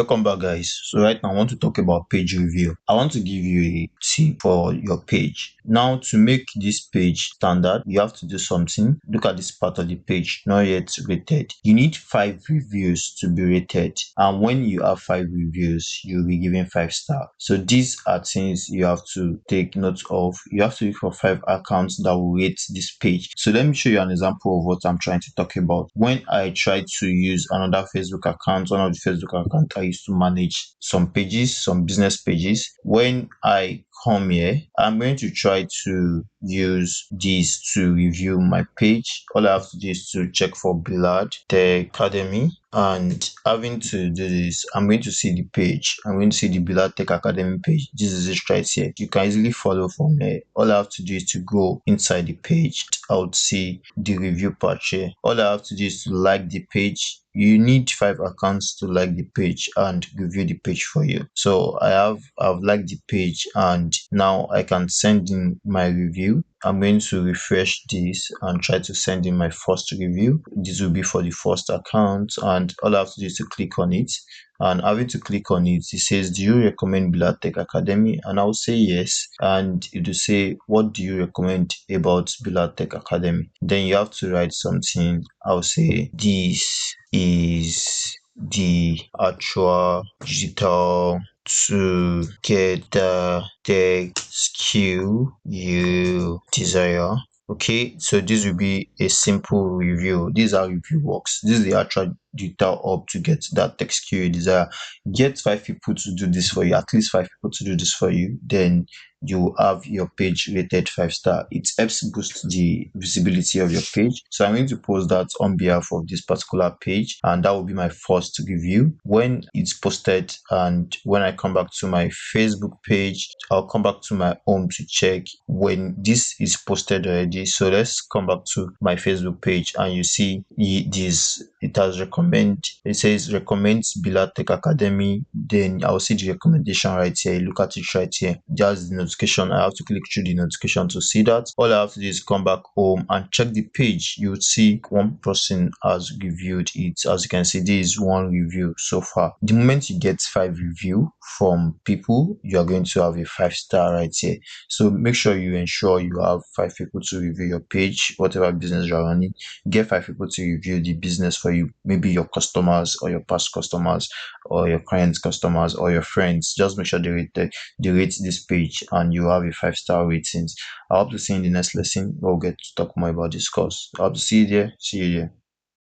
Welcome back, guys. So right now I want to talk about page review. I want to give you a tip for your page. Now, to make this page standard, you have to do something. Look at this part of the page, not yet rated. You need 5 reviews to be rated, and when you have 5 reviews, you'll be given 5 stars. So these are things you have to take note of. You have to look for 5 accounts that will rate this page. So let me show you an example of what I'm trying to talk about. When I tried to use another Facebook account, one of the Facebook accounts I used to manage some pages, some business pages. When I come here, I'm going to try to use this to review my page. All I have to do is to check for Billard Tech Academy, and having to do this, I'm going to see the page. I'm going to see the Billard Tech Academy page. This is it right here. You can easily follow from here. All I have to do is to go inside the page. I would see the review part here. All I have to do is to like the page. You need 5 accounts to like the page and review the page for you. So I've liked the page, and now I can send in my review. I'm going to refresh this and try to send in my first review. This will be for the first account, and all I have to do is to click on it. And having to click on it, it says, do you recommend Billard Tech Academy? And I'll say yes. And it will say, what do you recommend about Billard Tech Academy? Then you have to write something. I'll say, this is the actual digital to get the tech skill you desire. Okay, so this will be a simple review. This is how review works. This is the actual digital hub to get that tech skill you desire. Get 5 people to do this for you, at least 5 people to do this for you, then you have your page rated 5 star. It helps boost the visibility of your page. So I'm going to post that on behalf of this particular page, and that will be my first review. When it's posted and when I come back to my Facebook page, I'll come back to my home to check when this is posted already. So let's come back to my Facebook page, and you see this, it has recommend. It says recommends Billard Tech Academy. Then I'll see the recommendation right here. Look at it right here. Just the notification. I have to click through the notification to see that. All I have to do is come back home and check the page. You would see one person has reviewed it. As you can see, this is 1 review so far. The moment you get 5 review from people, you are going to have a 5 star right here. So make sure you ensure you have 5 people to review your page, whatever business you're running. Get 5 people to review the business for you, maybe your customers or your past customers or your clients' customers or your friends. Just make sure they rate this page, and you have a 5 star ratings. I hope to see you in the next lesson. We'll get to talk more about this course. I hope to see you there. See you there.